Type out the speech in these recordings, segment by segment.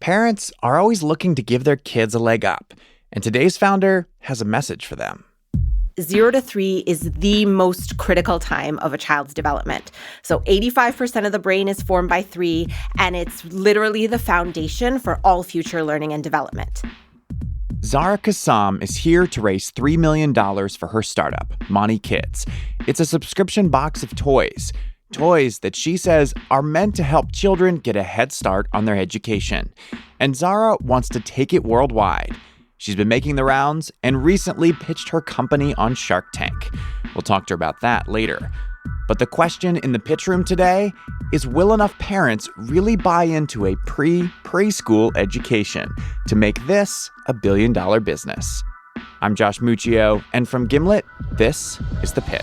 Parents are always looking to give their kids a leg up, and today's founder has a message for them. 0 to 3 is the most critical time of a child's development. So 85% of the brain is formed by 3, and it's literally the foundation for all future learning and development. Zahra Kassam is here to raise $3 million for her startup, Monti Kids. It's a subscription box of toys that she says are meant to help children get a head start on their education. And Zahra wants to take it worldwide. She's been making the rounds and recently pitched her company on Shark Tank. We'll talk to her about that later. But the question in the pitch room today is, will enough parents really buy into a preschool education to make this a billion-dollar business? I'm Josh Muccio, and from Gimlet, this is The Pitch.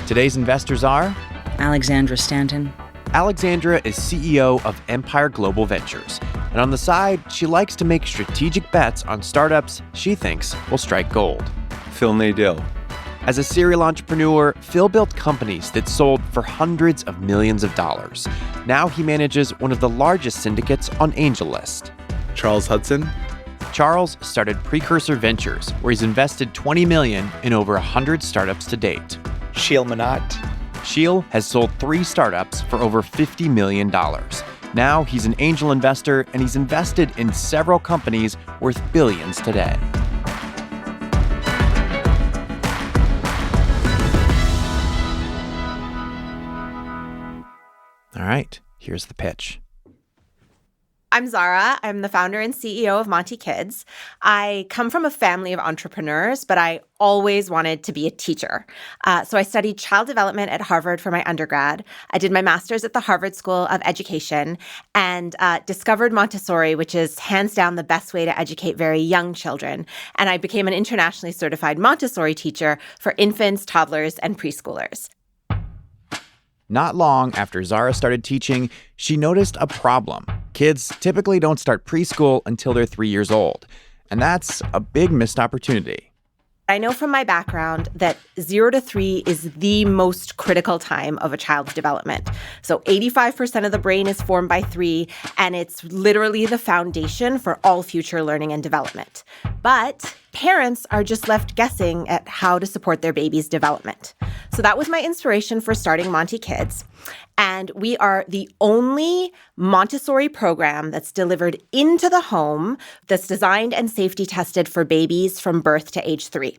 Today's investors are Alexandra Stanton. Alexandra is CEO of Empire Global Ventures. And on the side, she likes to make strategic bets on startups she thinks will strike gold. Phil Nadell. As a serial entrepreneur, Phil built companies that sold for hundreds of millions of dollars. Now he manages one of the largest syndicates on AngelList. Charles Hudson. Charles started Precursor Ventures, where he's invested $20 million in over 100 startups to date. Sheil Manat. Sheil has sold 3 startups for over $50 million. Now he's an angel investor, and he's invested in several companies worth billions today. All right, here's the pitch. I'm Zahra. I'm the founder and CEO of Monti Kids. I come from a family of entrepreneurs, but I always wanted to be a teacher. So I studied child development at Harvard for my undergrad. I did my master's at the Harvard School of Education and discovered Montessori, which is hands down the best way to educate very young children. And I became an internationally certified Montessori teacher for infants, toddlers, and preschoolers. Not long after Zahra started teaching, she noticed a problem. Kids typically don't start preschool until they're 3 years old, and that's a big missed opportunity. I know from my background that 0 to 3 is the most critical time of a child's development. So 85% of the brain is formed by 3, and it's literally the foundation for all future learning and development. But parents are just left guessing at how to support their baby's development. So that was my inspiration for starting Monti Kids. And we are the only Montessori program that's delivered into the home that's designed and safety tested for babies from birth to age 3.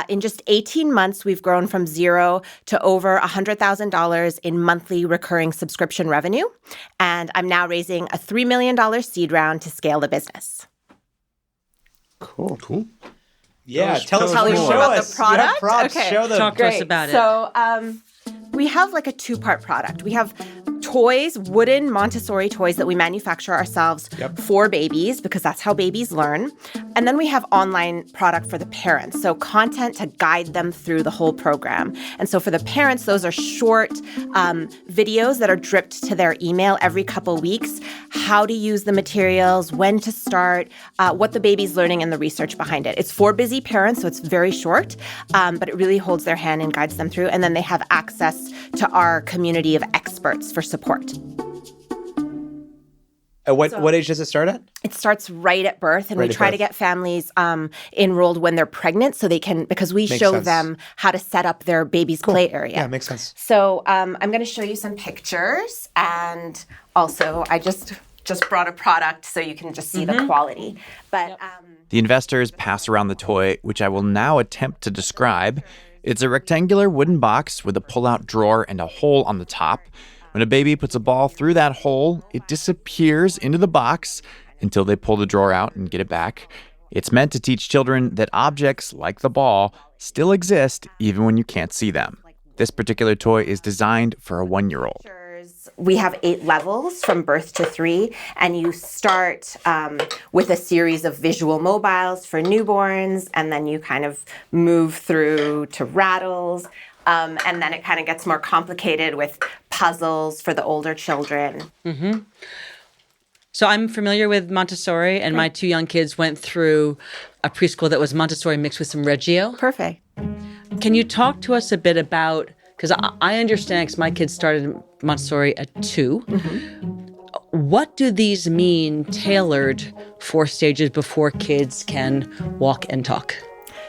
In just 18 months, we've grown from 0 to over $100,000 in monthly recurring subscription revenue. And I'm now raising a $3 million seed round to scale the business. Cool. Yeah, tell us more about the product. You have props. Okay. Show them. Talk to us about it. So we have like a 2-part product. We have toys, wooden Montessori toys that we manufacture ourselves for babies because that's how babies learn. And then we have online product for the parents, so content to guide them through the whole program. And so for the parents, those are short videos that are dripped to their email every couple weeks, how to use the materials, when to start, what the baby's learning and the research behind it. It's for busy parents, so it's very short, but it really holds their hand and guides them through. And then they have access to our community of experts for support. At what age does it start at? It starts right at birth, and we try to get families enrolled when they're pregnant so they can, because we show them how to set up their baby's play area. Yeah, makes sense. So I'm going to show you some pictures, and also I just brought a product so you can just see the quality. But The investors pass around the toy, which I will now attempt to describe. It's a rectangular wooden box with a pull-out drawer and a hole on the top. When a baby puts a ball through that hole, it disappears into the box until they pull the drawer out and get it back. It's meant to teach children that objects like the ball still exist even when you can't see them. This particular toy is designed for a 1-year-old. We have 8 levels from birth to 3, and you start with a series of visual mobiles for newborns, and then you kind of move through to rattles, and then it kind of gets more complicated with puzzles for the older children. Mm-hmm. So I'm familiar with Montessori, and my 2 young kids went through a preschool that was Montessori mixed with some Reggio. Perfect. Can you talk to us a bit about, because I understand, because my kids started Montessori at 2. Mm-hmm. What do these mean tailored for stages before kids can walk and talk?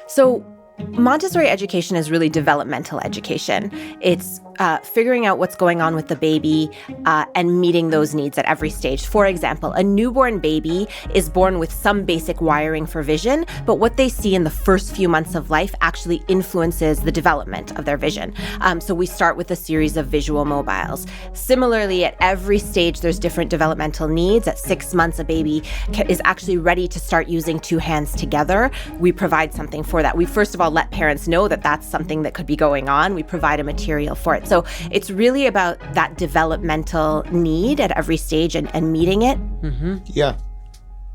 So Montessori education is really developmental education. It's figuring out what's going on with the baby and meeting those needs at every stage. For example, a newborn baby is born with some basic wiring for vision, but what they see in the first few months of life actually influences the development of their vision. So we start with a series of visual mobiles. Similarly, at every stage, there's different developmental needs. At 6 months, a baby is actually ready to start using two hands together. We provide something for that. We first of all let parents know that that's something that could be going on. We provide a material for it. So it's really about that developmental need at every stage and meeting it. Mm-hmm. Yeah.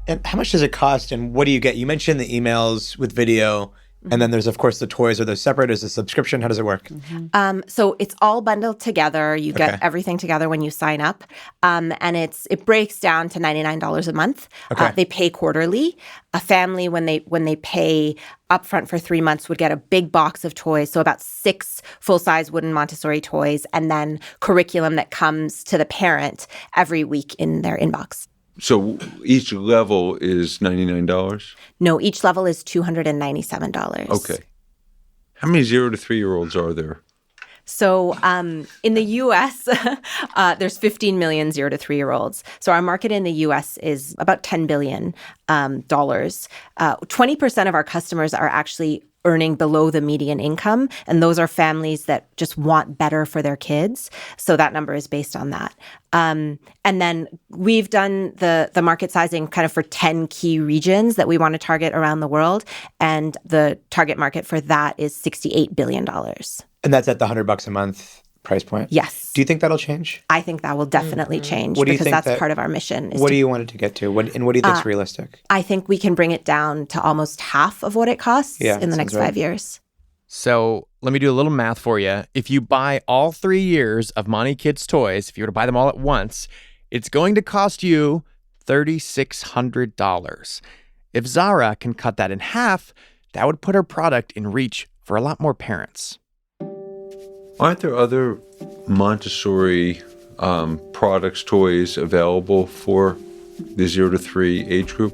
And how much does it cost and what do you get? You mentioned the emails with video. And then there's, of course, the toys. Are those separate? Is a subscription? How does it work? Mm-hmm. So it's all bundled together. You get everything together when you sign up. And it breaks down to $99 a month. Okay. They pay quarterly. A family, when they pay upfront for 3 months, would get a big box of toys. So about 6 full-size wooden Montessori toys and then curriculum that comes to the parent every week in their inbox. So each level is $99? No, each level is $297. Okay. How many 0 to 3-year-olds are there? So in the U.S., there's 15 million 0 to 3-year-olds. So our market in the U.S. is about $10 billion. 20% of our customers are actually earning below the median income, and those are families that just want better for their kids. So that number is based on that. And then we've done the market sizing kind of for 10 key regions that we want to target around the world, and the target market for that is $68 billion. And that's at the $100 a month price point? Yes. Do you think that'll change? I think that will definitely change What do you because think that's part of our mission. What do you want it to get to? And what do you think is realistic? I think we can bring it down to almost half of what it costs in the next 5 years. So let me do a little math for you. If you buy all 3 years of Monti Kids toys, if you were to buy them all at once, it's going to cost you $3,600. If Zahra can cut that in half, that would put her product in reach for a lot more parents. Aren't there other Montessori products, toys available for the 0 to 3 age group?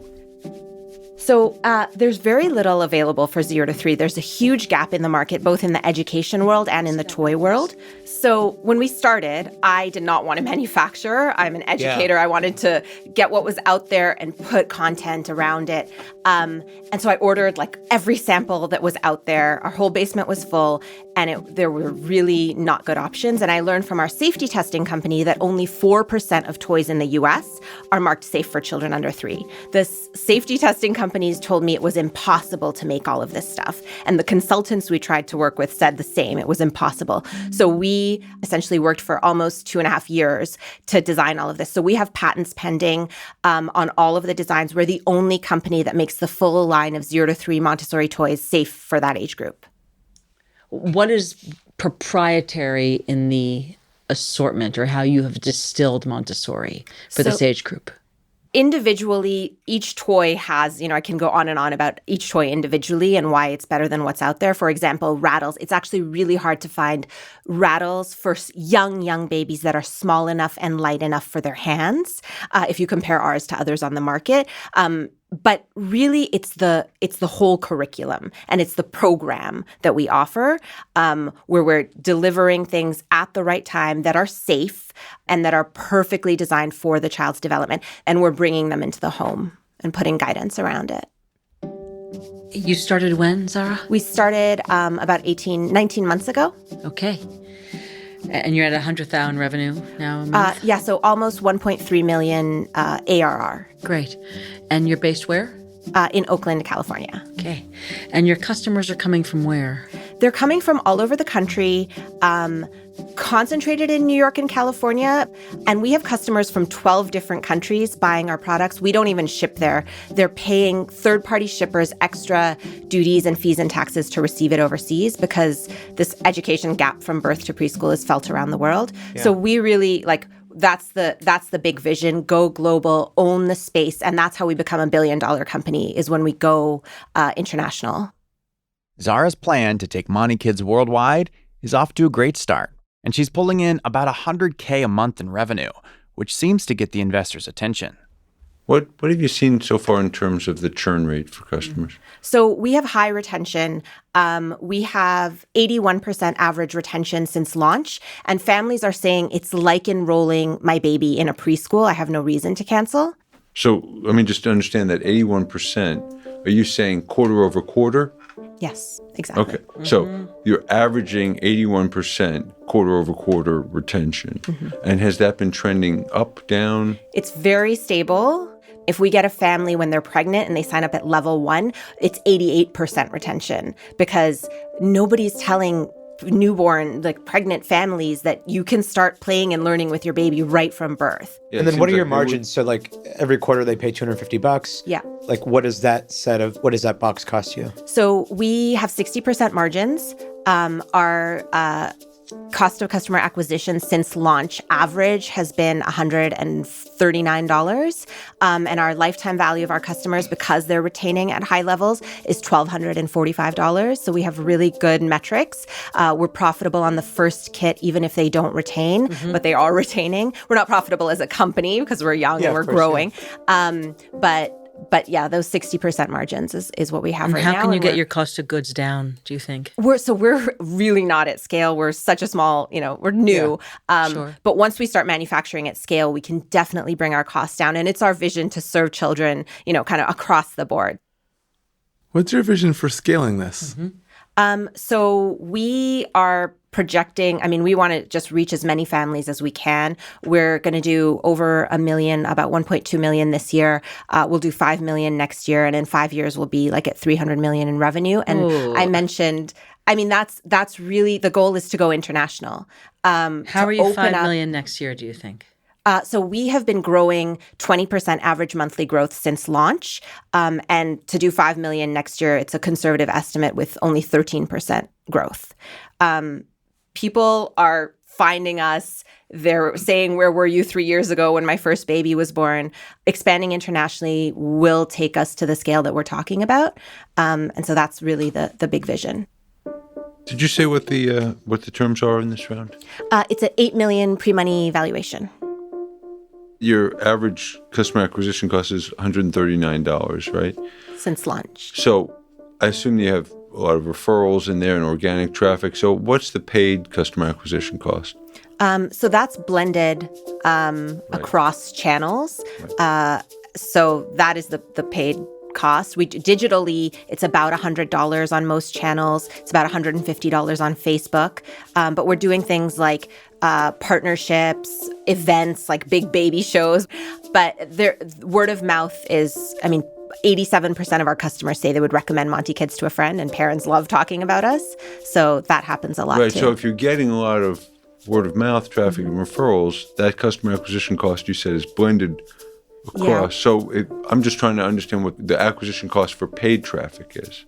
So there's very little available for 0 to 3. There's a huge gap in the market, both in the education world and in the toy world. So when we started, I did not want to manufacture. I'm an educator. I wanted to get what was out there and put content around it. And so I ordered like every sample that was out there. Our whole basement was full, and there were really not good options. And I learned from our safety testing company that only 4% of toys in the U.S. are marked safe for children under 3. This safety testing companies told me it was impossible to make all of this stuff. And the consultants we tried to work with said the same. It was impossible. So we essentially worked for almost 2.5 years to design all of this. So we have patents pending on all of the designs. We're the only company that makes the full line of 0 to 3 Montessori toys safe for that age group. What is proprietary in the assortment or how you have distilled Montessori for this age group? Individually, each toy has, I can go on and on about each toy individually and why it's better than what's out there. For example, rattles. It's actually really hard to find rattles for young babies that are small enough and light enough for their hands, if you compare ours to others on the market. But really, it's the whole curriculum and it's the program that we offer, where we're delivering things at the right time that are safe and that are perfectly designed for the child's development. And we're bringing them into the home and putting guidance around it. You started when, Zahra? We started about 19 months ago. Okay. And you're at $100,000 revenue now a month? Yeah, so almost 1.3 million ARR. Great. And you're based where? In Oakland, California. Okay. And your customers are coming from where? They're coming from all over the country, concentrated in New York and California. And we have customers from 12 different countries buying our products. We don't even ship there. They're paying third-party shippers extra duties and fees and taxes to receive it overseas because this education gap from birth to preschool is felt around the world. Yeah. So we really, that's the big vision, go global, own the space. And that's how we become $1 billion company, is when we go international. Zahra's plan to take Monti Kids worldwide is off to a great start, and she's pulling in about $100K a month in revenue, which seems to get the investors' attention. What have you seen so far in terms of the churn rate for customers? So we have high retention. We have 81% average retention since launch, and families are saying it's like enrolling my baby in a preschool. I have no reason to cancel. So, just to understand that 81%, are you saying quarter over quarter? Yes, exactly. Okay. So you're averaging 81% quarter over quarter retention. And has that been trending up, down? It's very stable. If we get a family when they're pregnant and they sign up at level 1, it's 88% retention because nobody's telling newborn, pregnant families that you can start playing and learning with your baby right from birth. Yeah, And then what are your margins? So every quarter they pay $250. Yeah. What does that box cost you? So we have 60% margins. Our cost of customer acquisition since launch average has been $139. And our lifetime value of our customers, because they're retaining at high levels, is $1,245. So we have really good metrics. We're profitable on the first kit, even if they don't retain, but they are retaining. We're not profitable as a company because we're young and we're growing. Yeah. But yeah, those 60% margins is what we have right now. How can you get your cost of goods down, do you think? We're really not at scale. We're such a small, we're new. Yeah. Sure. But once we start manufacturing at scale, we can definitely bring our costs down. And it's our vision to serve children, kind of across the board. What's your vision for scaling this? So we are projecting, we want to just reach as many families as we can. We're going to do over 1 million, about 1.2 million this year. We'll do 5 million next year. And in 5 years, we'll be at 300 million in revenue. And I mentioned, that's really, the goal is to go international. How are you 5 million next year, do you think? So we have been growing 20% average monthly growth since launch. And to do 5 million next year, it's a conservative estimate with only 13% growth. People are finding us. They're saying, where were you 3 years ago when my first baby was born? Expanding internationally will take us to the scale that we're talking about. And so that's really the big vision. Did you say what the terms are in this round? It's an $8 million pre-money valuation. Your average customer acquisition cost is $139, right? Since launch. So I assume you have a lot of referrals in there and organic traffic. So what's the paid customer acquisition cost? So that's blended across channels. Right. So that is the paid cost. Digitally, it's about $100 on most channels. It's about $150 on Facebook. But we're doing things like partnerships, events, like big baby shows. But word of mouth is, 87% of our customers say they would recommend Monti Kids to a friend, and parents love talking about us. So that happens a lot, right, too. So if you're getting a lot of word of mouth traffic and referrals, that customer acquisition cost, you said, is blended across. Yeah. So I'm just trying to understand what the acquisition cost for paid traffic is.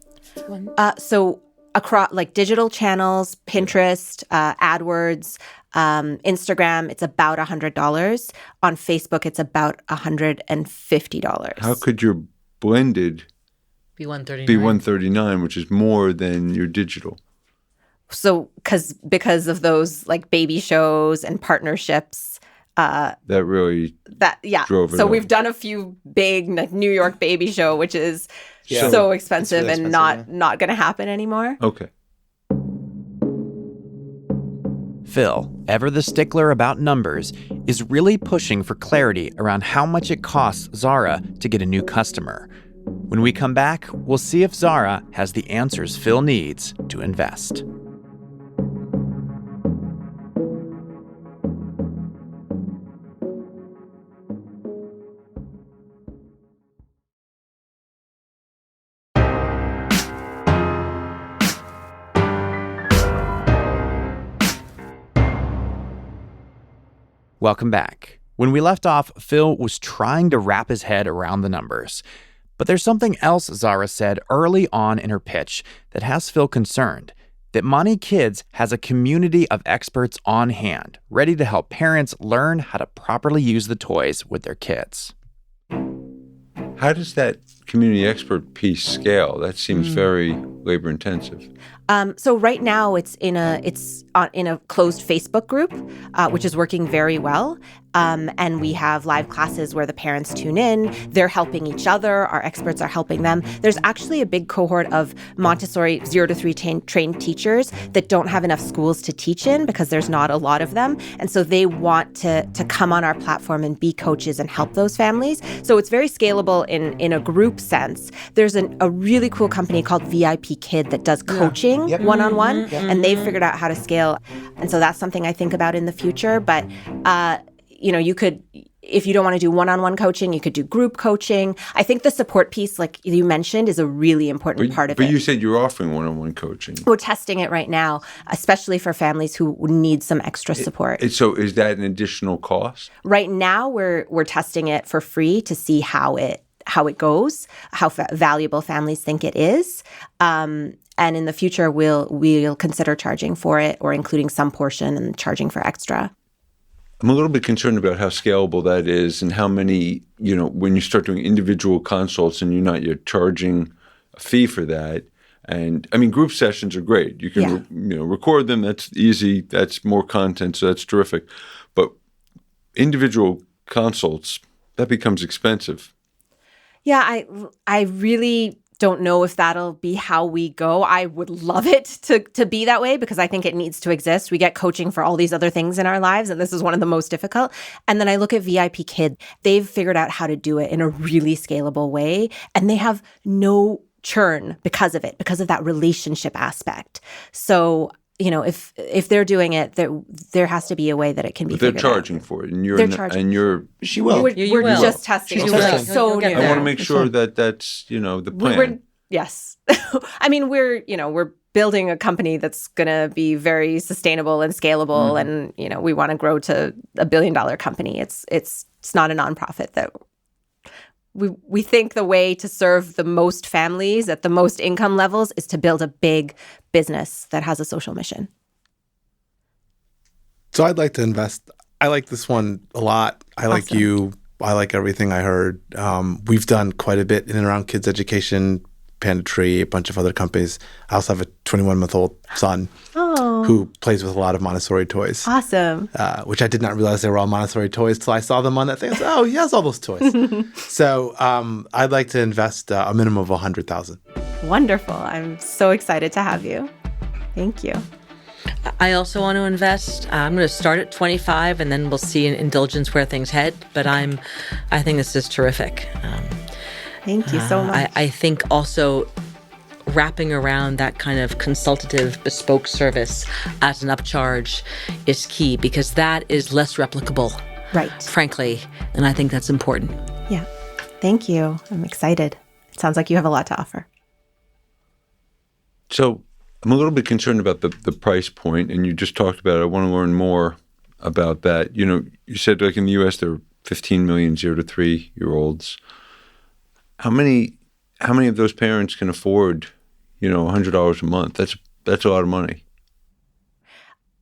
So across digital channels, Pinterest, AdWords, Instagram, it's about $100. On Facebook, it's about $150. How could your blended be $139, which is more than your digital? So because of those baby shows and partnerships. That really drove it So up. we've done a few big New York baby show, which is so expensive really and expensive, not going to happen anymore. Okay. Phil, ever the stickler about numbers, is really pushing for clarity around how much it costs Zahra to get a new customer. When we come back, we'll see if Zahra has the answers Phil needs to invest. Welcome back. When we left off, Phil was trying to wrap his head around the numbers. But there's something else Zahra said early on in her pitch that has Phil concerned, that Monti Kids has a community of experts on hand, ready to help parents learn how to properly use the toys with their kids. How does that community expert piece scale? That seems very labor intensive. So right now it's in a closed Facebook group, which is working very well. And we have live classes where the parents tune in. They're helping each other. Our experts are helping them. There's actually a big cohort of Montessori 0 to 3 trained teachers that don't have enough schools to teach in because there's not a lot of them. And so they want to come on our platform and be coaches and help those families. So it's very scalable in a group sense. There's a really cool company called VIP Kid that does coaching one-on-one, and they've figured out how to scale. And so that's something I think about in the future. But you could, if you don't want to do one-on-one coaching, you could do group coaching. I think the support piece, like you mentioned, is a really important part of it. But you said you're offering one-on-one coaching. We're testing it right now, especially for families who need some extra support. So is that an additional cost? Right now, we're testing it for free to see how it goes, how valuable families think it is. And in the future, we'll consider charging for it or including some portion and charging for extra. I'm a little bit concerned about how scalable that is and how many, when you start doing individual consults and you're not yet charging a fee for that. And I mean, group sessions are great. You can, record them. That's easy. That's more content. So that's terrific. But individual consults, that becomes expensive. Yeah, I really don't know if that'll be how we go. I would love it to be that way because I think it needs to exist. We get coaching for all these other things in our lives, and this is one of the most difficult. And then I look at VIP Kid. They've figured out how to do it in a really scalable way, and they have no churn because of it, because of that relationship aspect. So, if they're doing it, there has to be a way that it can be figured out. They're charging for it, and She will. We're just testing. She's We're testing. so new. I want to make sure that's the plan. Yes. I mean, we're building a company that's going to be very sustainable and scalable. And, we want to grow to $1 billion company. It's not a nonprofit that we think the way to serve the most families at the most income levels is to build a big business that has a social mission. So I'd like to invest. I like this one a lot. I like you. I like everything I heard. We've done quite a bit in and around kids' education, Panda Tree, a bunch of other companies. I also have a 21-month-old son who plays with a lot of Montessori toys. Awesome. Which I did not realize they were all Montessori toys till I saw them on that thing. I said, he has all those toys. So I'd like to invest a minimum of $100,000. Wonderful. I'm so excited to have you. Thank you. I also want to invest. I'm going to start at 25, and then we'll see in indulgence where things head. But I think this is terrific. Thank you so much. I think also wrapping around that kind of consultative bespoke service as an upcharge is key because that is less replicable, right? Frankly, and I think that's important. Yeah. Thank you. I'm excited. It sounds like you have a lot to offer. So I'm a little bit concerned about the price point, and you just talked about it. I want to learn more about that. You said like in the U.S. there are 15 million 0 to 3-year-olds. How many of those parents can afford, $100 a month? That's a lot of money.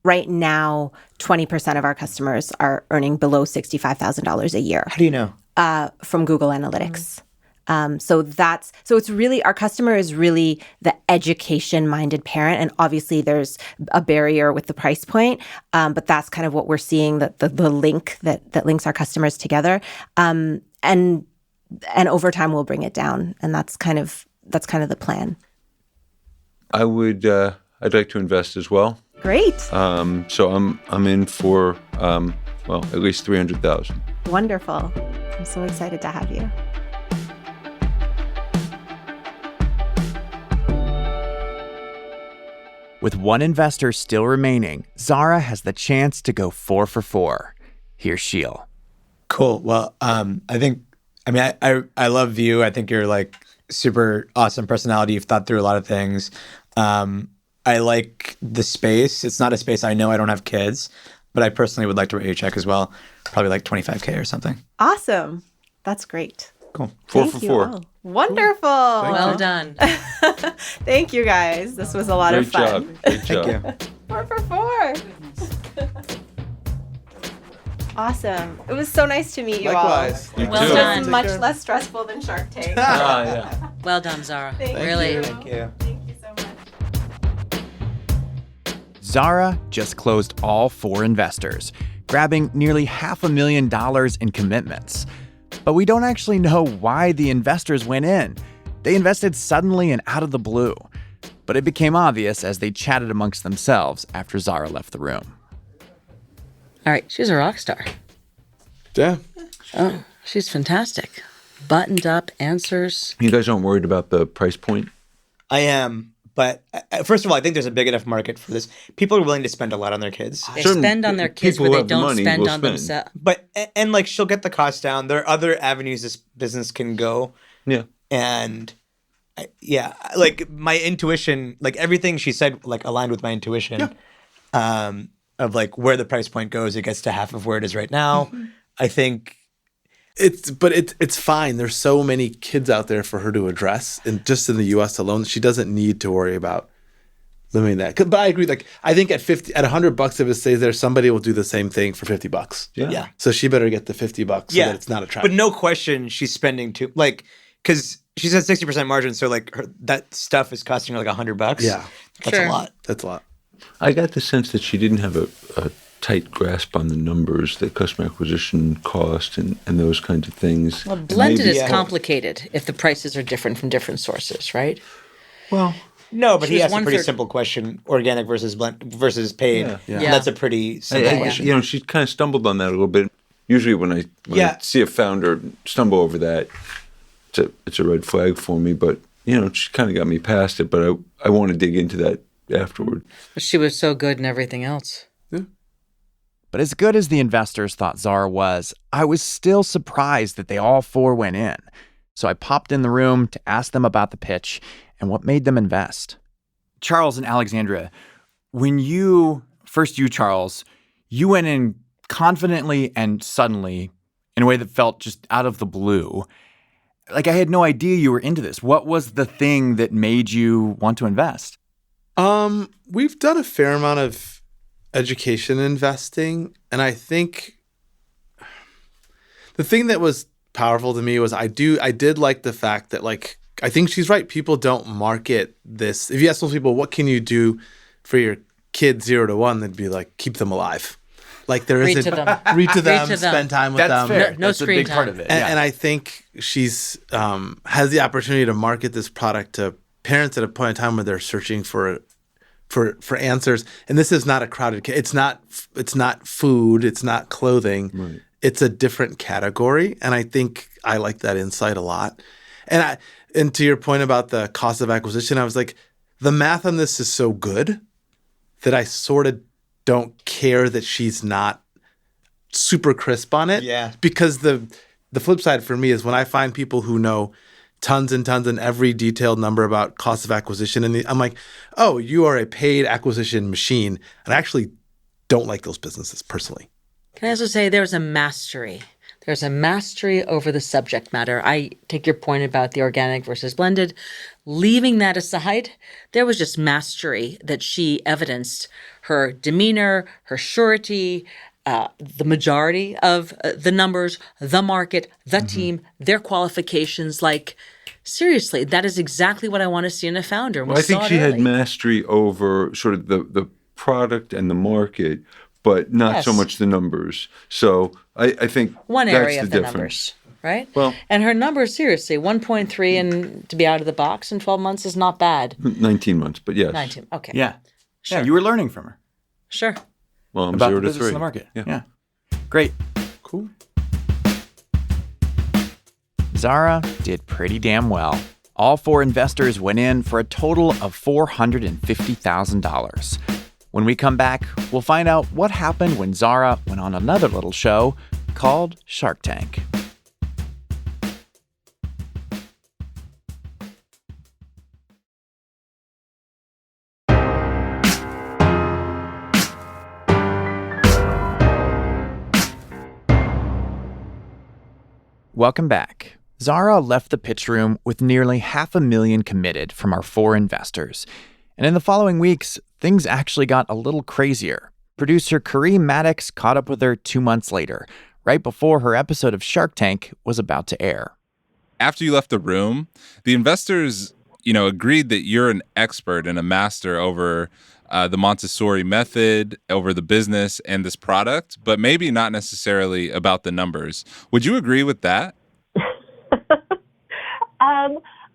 Right now, 20% of our customers are earning below $65,000 a year. How do you know? From Google Analytics. So it's really, our customer is really the education-minded parent. And obviously there's a barrier with the price point. But that's kind of what we're seeing, the link that links our customers together. And over time we'll bring it down. And that's kind of the plan. I'd like to invest as well. Great. So I'm in for at least $300,000. Wonderful. I'm so excited to have you. With one investor still remaining, Zahra has the chance to go 4 for 4. Here's Sheil. Cool. Well, I love you. I think you're like super awesome personality. You've thought through a lot of things. I like the space. It's not a space I know. I don't have kids, but I personally would like to write you a check as well. Probably like $25,000 or something. Awesome. That's great. Cool. 4 for 4. Oh, wonderful. Well done. Thank you, guys. This was a lot of fun. Great job. Thank you. 4 for 4. Awesome. It was so nice to meet you Likewise. all. You Well too. done. It's much less stressful than Shark Tank. Yeah. Well done, Zahra. Thank Really. you. Thank you. Thank you so much. Zahra just closed all 4 investors, grabbing nearly $500,000 in commitments. But we don't actually know why the investors went in. They invested suddenly and out of the blue. But it became obvious as they chatted amongst themselves after Zahra left the room. All right, she's a rock star. Yeah. Oh, she's fantastic. Buttoned up, answers. You guys aren't worried about the price point? I am. But first of all, I think there's a big enough market for this. People are willing to spend a lot on their kids. They Certain spend on their kids, people but who they have the don't money spend will on spend. themselves. But, and like, she'll get the cost down. There are other avenues this business can go. Yeah. And yeah, like my intuition, like everything she said, like aligned with my intuition of like where the price point goes. It gets to half of where it is right now. I think It's fine. There's so many kids out there for her to address, and just in the U.S. alone, she doesn't need to worry about limiting that. But I agree. Like I think at $100, if it stays there, somebody will do the same thing for $50. yeah. So she better get the $50 so that it's not a trap. But no question, she's spending too, like, because she said 60% margin, so like that stuff is costing her like $100. Yeah. That's Sure. a lot. That's a lot. I got the sense that she didn't have a tight grasp on the numbers, the customer acquisition cost, and those kinds of things. Well, blended Maybe- is complicated if the prices are different from different sources, right? Well, No, but She he was asked a pretty 1/3. simple question: organic versus versus paid. Yeah. Yeah. That's a pretty simple question. you know, she kind of stumbled on that a little bit. Usually, when I see a founder stumble over that, it's a red flag for me. But you know, she kind of got me past it. But I want to dig into that afterward. But she was so good in everything else. But as good as the investors thought Zahra was, I was still surprised that they all 4 went in. So I popped in the room to ask them about the pitch and what made them invest. Charles and Alexandra, when you Charles, you went in confidently and suddenly in a way that felt just out of the blue. Like I had no idea you were into this. What was the thing that made you want to invest? We've done a fair amount of education investing, and I think the thing that was powerful to me was I did like the fact that, like, I think she's right. People don't market this. If you ask those people, what can you do for your kid 0 to 1, they'd be like, keep them alive. Like there Read isn't to them. read to them, to them. spend time with them. No That's screen a big part time. of it. And I think she's has the opportunity to market this product to parents at a point in time where they're searching for answers. And this is not a crowded. It's not food. It's not clothing. Right. It's a different category, and I think I like that insight a lot. And to your point about the cost of acquisition, I was like, the math on this is so good that I sort of don't care that she's not super crisp on it. Yeah. Because the flip side for me is when I find people who know tons and tons and every detailed number about cost of acquisition, and I'm like, oh, you are a paid acquisition machine. And I actually don't like those businesses personally. Can I also say there's a mastery? There's a mastery over the subject matter. I take your point about the organic versus blended. Leaving that aside, there was just mastery that she evidenced. Her demeanor, her surety, the majority of the numbers, the market, the team, their qualifications. Like, seriously, that is exactly what I want to see in a founder. Well, I think she had mastery over sort of the product and the market, but not so Yes. much the numbers. So I think one that's area of the difference. numbers, right? Well- and her numbers, seriously, 1.3 and to be out of the box in 12 months is not bad. 19 months, but yes. 19, okay. Yeah. Sure. Yeah, you were learning from her Sure. Well, I'm about 0 the to business 3. in the market. Yeah. Yeah. Great. Cool. Zahra did pretty damn well. All 4 investors went in for a total of $450,000. When we come back, we'll find out what happened when Zahra went on another little show called Shark Tank. Welcome back. Zahra left the pitch room with nearly $500,000 committed from our 4 investors. And in the following weeks, things actually got a little crazier. Producer Kareem Maddox caught up with her 2 months later, right before her episode of Shark Tank was about to air. After you left the room, the investors, agreed that you're an expert and a master over the Montessori method, over the business and this product, but maybe not necessarily about the numbers. Would you agree with that?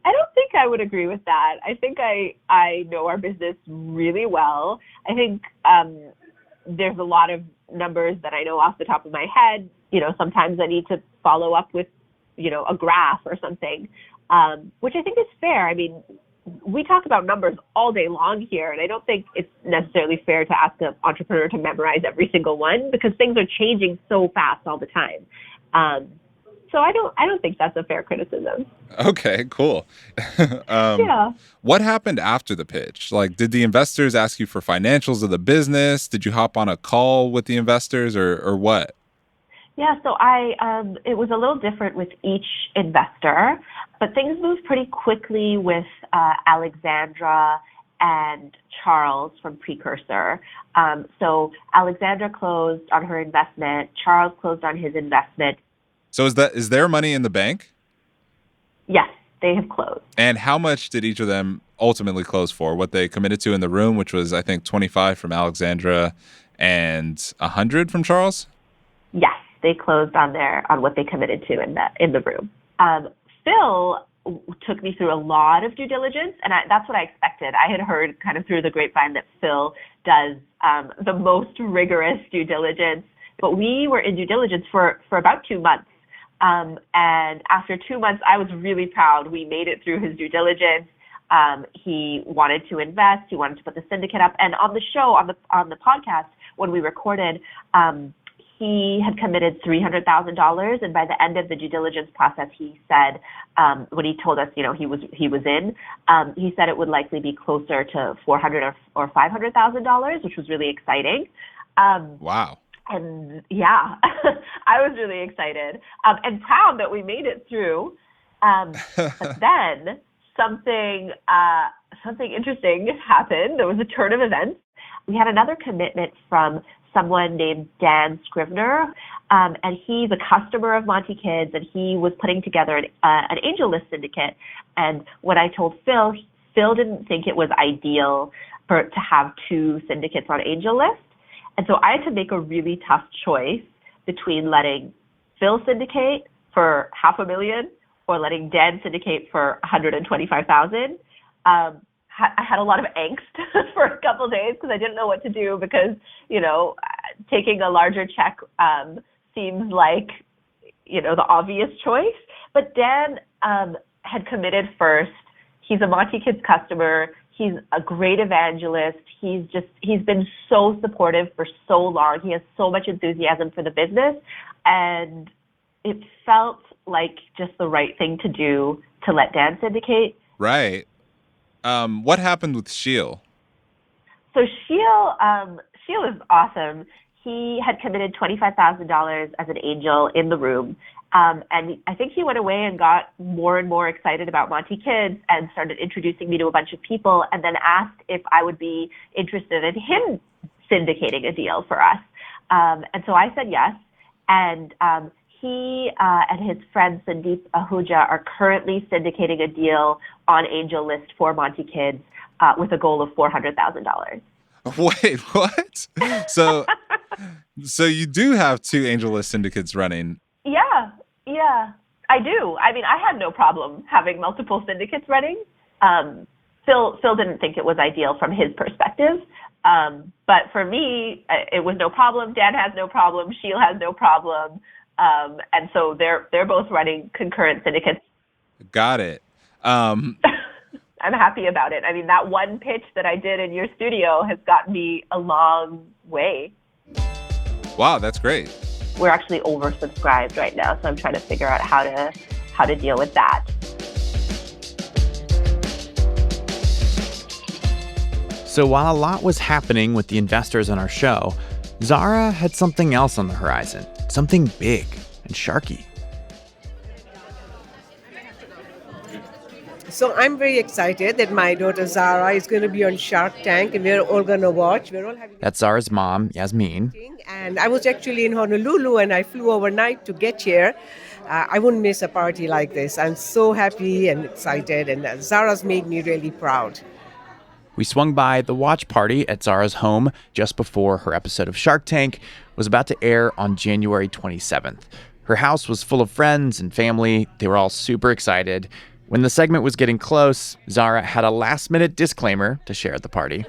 I don't think I would agree with that. I think I know our business really well. I think there's a lot of numbers that I know off the top of my head. Sometimes I need to follow up with, a graph or something, which I think is fair. I mean, we talk about numbers all day long here, and I don't think it's necessarily fair to ask an entrepreneur to memorize every single one because things are changing so fast all the time. So I don't think that's a fair criticism. Okay, cool. Yeah. What happened after the pitch? Like, did the investors ask you for financials of the business? Did you hop on a call with the investors or what? Yeah, so it was a little different with each investor, but things moved pretty quickly with Alexandra and Charles from Precursor. So Alexandra closed on her investment. Charles closed on his investment. So is there money in the bank? Yes, they have closed. And how much did each of them ultimately close for? What they committed to in the room, which was, I think, 25 from Alexandra and 100 from Charles? Yes, they closed on what they committed to in the room. Phil took me through a lot of due diligence, and that's what I expected. I had heard kind of through the grapevine that Phil does the most rigorous due diligence, but we were in due diligence for about 2 months. And after 2 months, I was really proud. We made it through his due diligence. He wanted to invest. He wanted to put the syndicate up. And on the show, on the podcast, when we recorded, he had committed $300,000. And by the end of the due diligence process, he said, when he told us, he was in, he said it would likely be closer to $400,000 or $500,000, which was really exciting. Wow. And yeah, I was really excited and proud that we made it through. But then something interesting happened. There was a turn of events. We had another commitment from someone named Dan Scrivener, and he's a customer of Monti Kids, and he was putting together an angel list syndicate. And when I told Phil didn't think it was ideal to have 2 syndicates on angel list. And so I had to make a really tough choice between letting Phil syndicate for $500,000 or letting Dan syndicate for $125,000. I had a lot of angst for a couple of days because I didn't know what to do because, taking a larger check seems like, the obvious choice. But Dan had committed first. He's a Monti Kids customer. He's a great evangelist. He's been so supportive for so long. He has so much enthusiasm for the business. And it felt like just the right thing to do to let Dan syndicate. Right. What happened with Sheil? So Sheil is awesome. He had committed $25,000 as an angel in the room. And I think he went away and got more and more excited about Monti Kids and started introducing me to a bunch of people and then asked if I would be interested in him syndicating a deal for us. And so I said yes. And he and his friend Sandeep Ahuja are currently syndicating a deal on Angel List for Monti Kids with a goal of $400,000. Wait, what? So you do have 2 Angel List syndicates running. Yeah, I do. I mean, I had no problem having multiple syndicates running. Phil didn't think it was ideal from his perspective. But for me, it was no problem. Dan has no problem. Sheil has no problem. And so they're both running concurrent syndicates. Got it. I'm happy about it. I mean, that one pitch that I did in your studio has gotten me a long way. Wow, that's great. We're actually oversubscribed right now, so I'm trying to figure out how to deal with that. So while a lot was happening with the investors on our show, Zahra had something else on the horizon, something big and sharky. So I'm very excited that my daughter Zahra is going to be on Shark Tank, and we're all going to watch. We're all having That's Zara's mom, Yasmin. and I was actually in Honolulu, and I flew overnight to get here. I wouldn't miss a party like this. I'm so happy and excited, and Zara's made me really proud. We swung by the watch party at Zara's home just before her episode of Shark Tank was about to air on January 27th. Her house was full of friends and family. They were all super excited. When the segment was getting close, Zahra had a last-minute disclaimer to share at the party.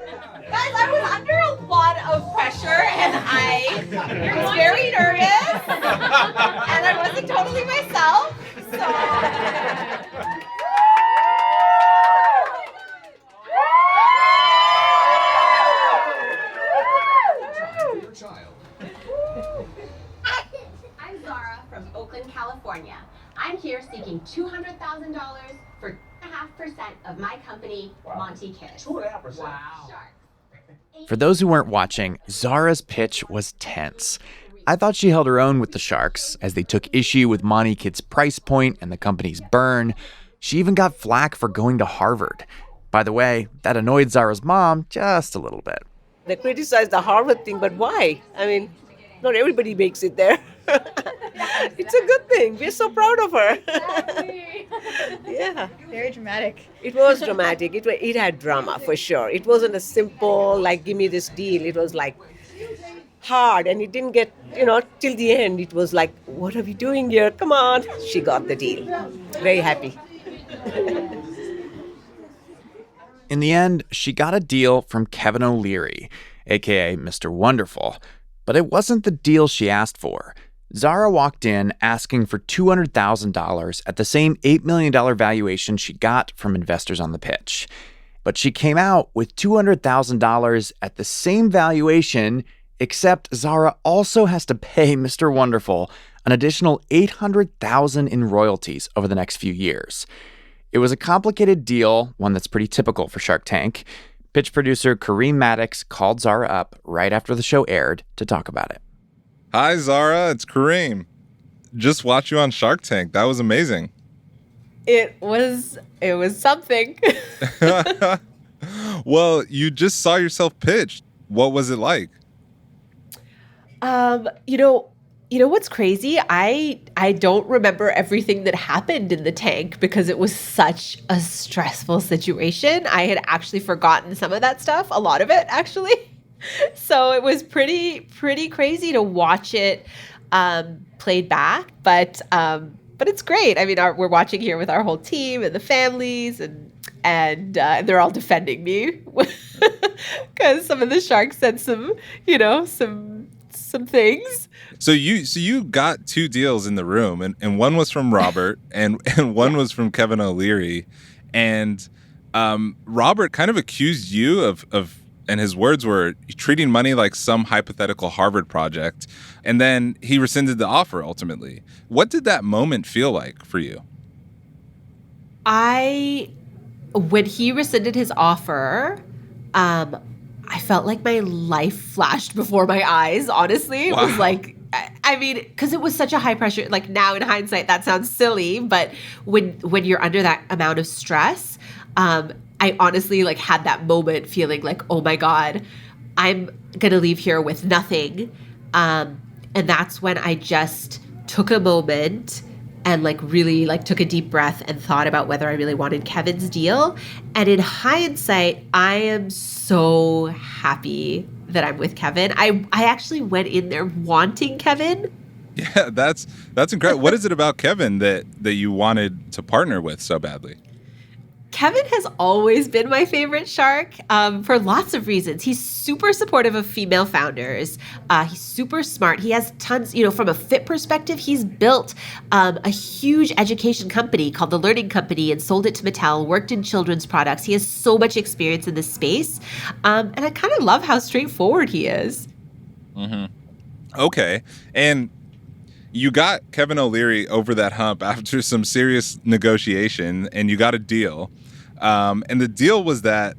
Guys, I was under a lot of pressure and I was very nervous and I wasn't totally myself. I'm Zahra from Oakland, California. I'm here seeking $200,000 for 2.5% of my company, Monti Kids. 2.5%? Wow. For those who weren't watching, Zahra's pitch was tense. I thought she held her own with the Sharks as they took issue with Monti Kids' price point and the company's burn. She even got flack for going to Harvard. By the way, that annoyed Zahra's mom just a little bit. They criticize the Harvard thing, but why? I mean, not everybody makes it there. It's a good thing. We're so proud of her. Yeah. Very dramatic. It was dramatic. It had drama for sure. It wasn't a simple, like, give me this deal. It was like hard, and it didn't get, till the end. It was like, what are we doing here? Come on. She got the deal. Very happy. In the end, she got a deal from Kevin O'Leary, aka Mr. Wonderful. But it wasn't the deal she asked for. Zahra walked in asking for $200,000 at the same $8 million valuation she got from investors on the pitch. But she came out with $200,000 at the same valuation, except Zahra also has to pay Mr. Wonderful an additional $800,000 in royalties over the next few years. It was a complicated deal, one that's pretty typical for Shark Tank. Pitch producer Kareem Maddox called Zahra up right after the show aired to talk about it. Hi, Zahra. It's Kareem. Just watched you on Shark Tank. That was amazing. It was something. Well, you just saw yourself pitch. What was it like? You know what's crazy? I don't remember everything that happened in the tank because it was such a stressful situation. I had actually forgotten some of that stuff, a lot of it actually. So it was pretty crazy to watch it played back, but it's great. I mean, we're watching here with our whole team and the families, and they're all defending me because some of the sharks said some things. So you got two deals in the room, and one was from Robert, and one was from Kevin O'Leary, and Robert kind of accused you of, and his words were, treating money like some hypothetical Harvard project, and then he rescinded the offer ultimately. What did that moment feel like for you? When he rescinded his offer, I felt like my life flashed before my eyes, honestly. It was like, I mean, because it was such a high pressure, like now in hindsight, that sounds silly, but when you're under that amount of stress, I honestly like had that moment feeling like, oh my God, I'm going to leave here with nothing. And that's when I just took a moment and like really like took a deep breath and thought about whether I really wanted Kevin's deal. And in hindsight, I am so happy that I'm with Kevin. I actually went in there wanting Kevin. Yeah, that's incredible. What is it about Kevin that you wanted to partner with so badly? Kevin has always been my favorite shark for lots of reasons. He's super supportive of female founders. He's super smart. He has tons, from a fit perspective, he's built a huge education company called The Learning Company and sold it to Mattel, worked in children's products. He has so much experience in this space. And I kind of love how straightforward he is. Mm-hmm. Okay. And you got Kevin O'Leary over that hump after some serious negotiation, and you got a deal. And the deal was that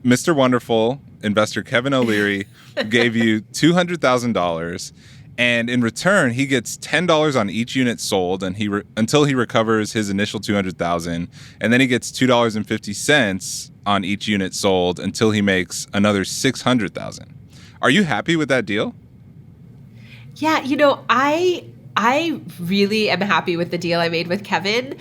Mr. Wonderful, investor Kevin O'Leary, gave you $200,000, And in return, he gets $10 on each unit sold, and until he recovers his initial $200,000, and then he gets $2.50 on each unit sold until he makes another $600,000. Are you happy with that deal? Yeah, I really am happy with the deal I made with Kevin,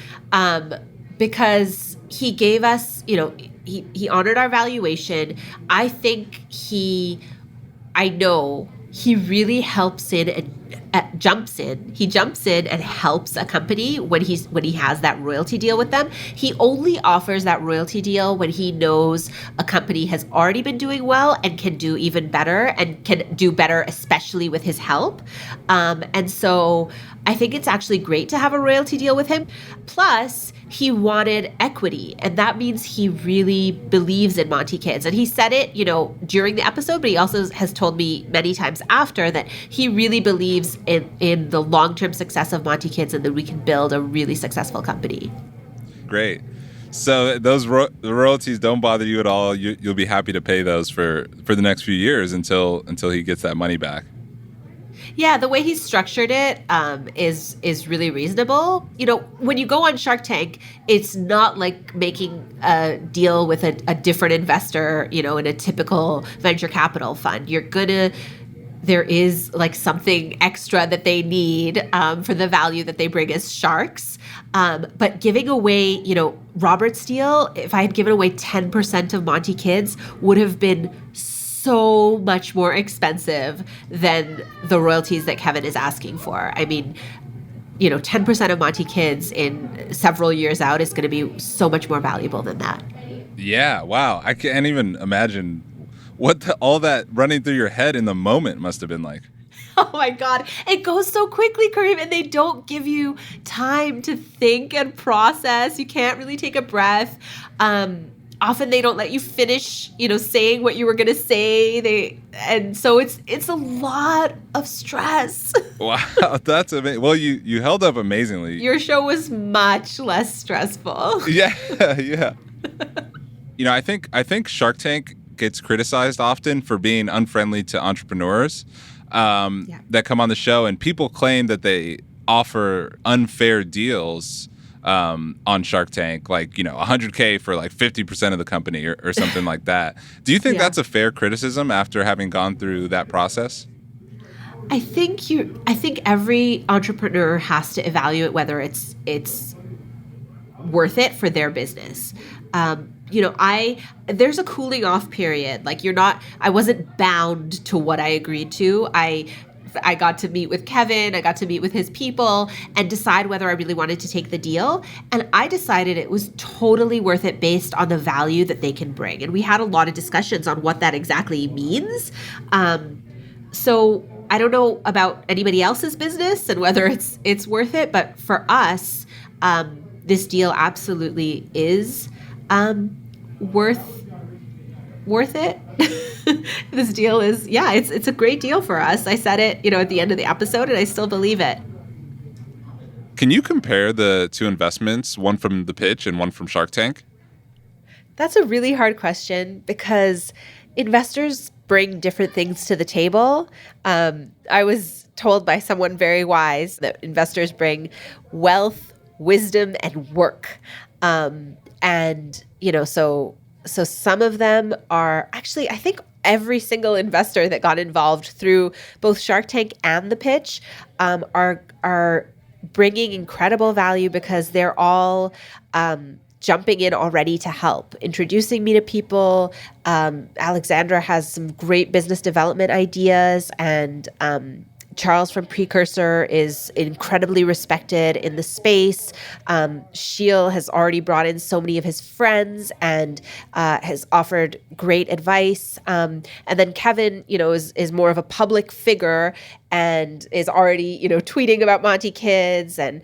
because he gave us, he honored our valuation. I know he really helps in and jumps in. He jumps in and helps a company when he has that royalty deal with them. He only offers that royalty deal when he knows a company has already been doing well and can do even better, and can do better, especially with his help. And so I think it's actually great to have a royalty deal with him. Plus, he wanted equity, and that means he really believes in Monti Kids. And he said it, during the episode, but he also has told me many times after that he really believes in the long-term success of Monti Kids, and that we can build a really successful company. Great. So those the royalties don't bother you at all. You'll be happy to pay those for the next few years until he gets that money back. Yeah, the way he's structured it is really reasonable. When you go on Shark Tank, it's not like making a deal with a different investor, in a typical venture capital fund. There is like something extra that they need for the value that they bring as sharks. But giving away, Robert's deal, if I had given away 10% of Monti Kids, would have been so much more expensive than the royalties that Kevin is asking for. I mean, 10% of Monti Kids in several years out is going to be so much more valuable than that. Yeah, wow. I can't even imagine what all that running through your head in the moment must have been like. Oh my God. It goes so quickly, Kareem, and they don't give you time to think and process. You can't really take a breath. Often they don't let you finish, saying what you were going to say. And so it's a lot of stress. Wow, that's amazing. Well, you held up amazingly. Your show was much less stressful. Yeah. I think Shark Tank gets criticized often for being unfriendly to entrepreneurs that come on the show, and people claim that they offer unfair deals on Shark Tank, like, $100K for like 50% of the company or something like that. Do you think that's a fair criticism after having gone through that process? I think every entrepreneur has to evaluate whether it's worth it for their business. There's a cooling off period. Like I wasn't bound to what I agreed to. I got to meet with Kevin, I got to meet with his people and decide whether I really wanted to take the deal. And I decided it was totally worth it based on the value that they can bring. And we had a lot of discussions on what that exactly means. So I don't know about anybody else's business and whether it's worth it, but for us, this deal absolutely is worth it. This deal is, it's a great deal for us. I said it, at the end of the episode, and I still believe it. Can you compare the two investments, one from the pitch and one from Shark Tank? That's a really hard question because investors bring different things to the table. I was told by someone very wise that investors bring wealth, wisdom, and work. So some of them are actually, I think every single investor that got involved through both Shark Tank and the pitch are bringing incredible value because they're all jumping in already to help, introducing me to people. Alexandra has some great business development ideas, and Charles from Precursor is incredibly respected in the space. Sheil has already brought in so many of his friends and has offered great advice. And then Kevin, is more of a public figure and is already, tweeting about Monti Kids. And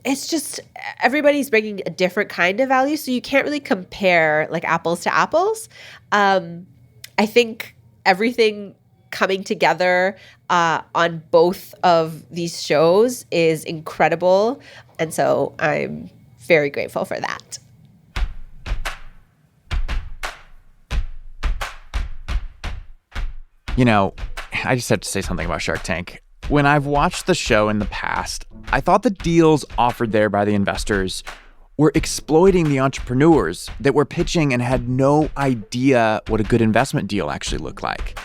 it's just everybody's bringing a different kind of value. So you can't really compare like apples to apples. I think everything coming together on both of these shows is incredible. And so I'm very grateful for that. I just have to say something about Shark Tank. When I've watched the show in the past, I thought the deals offered there by the investors were exploiting the entrepreneurs that were pitching and had no idea what a good investment deal actually looked like.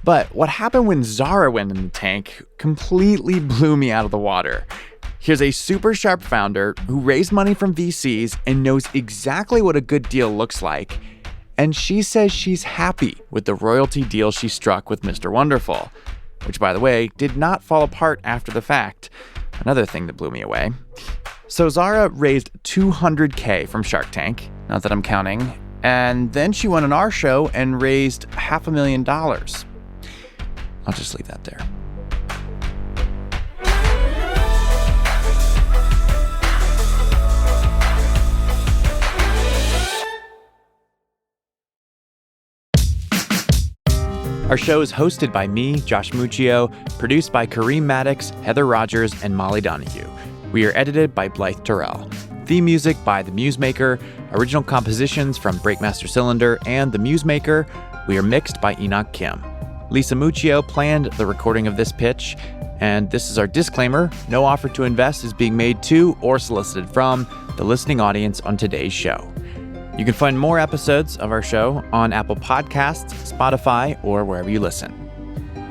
But what happened when Zahra went in the tank completely blew me out of the water. Here's a super sharp founder who raised money from VCs and knows exactly what a good deal looks like. And she says she's happy with the royalty deal she struck with Mr. Wonderful, which, by the way, did not fall apart after the fact. Another thing that blew me away. So Zahra raised $200K from Shark Tank, not that I'm counting, and then she went on our show and raised $500,000. I'll just leave that there. Our show is hosted by me, Josh Muccio, produced by Kareem Maddox, Heather Rogers, and Molly Donahue. We are edited by Blythe Terrell. Theme music by The Musemaker, original compositions from Breakmaster Cylinder and The Musemaker. We are mixed by Enoch Kim. Lisa Muccio planned the recording of this pitch, and this is our disclaimer. No offer to invest is being made to or solicited from the listening audience on today's show. You can find more episodes of our show on Apple Podcasts, Spotify, or wherever you listen.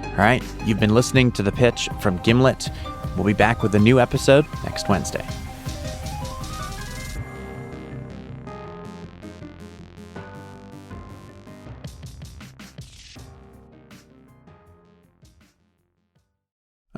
All right, you've been listening to The Pitch from Gimlet. We'll be back with a new episode next Wednesday.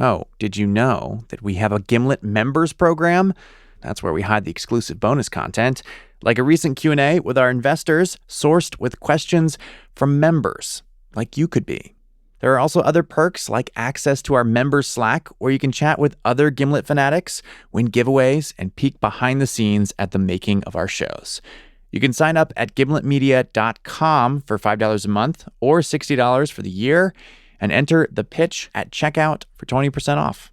Oh, did you know that we have a Gimlet members program? That's where we hide the exclusive bonus content, like a recent Q&A with our investors sourced with questions from members, like you could be. There are also other perks like access to our members Slack, where you can chat with other Gimlet fanatics, win giveaways, and peek behind the scenes at the making of our shows. You can sign up at gimletmedia.com for $5 a month or $60 for the year and enter the pitch at checkout for 20% off.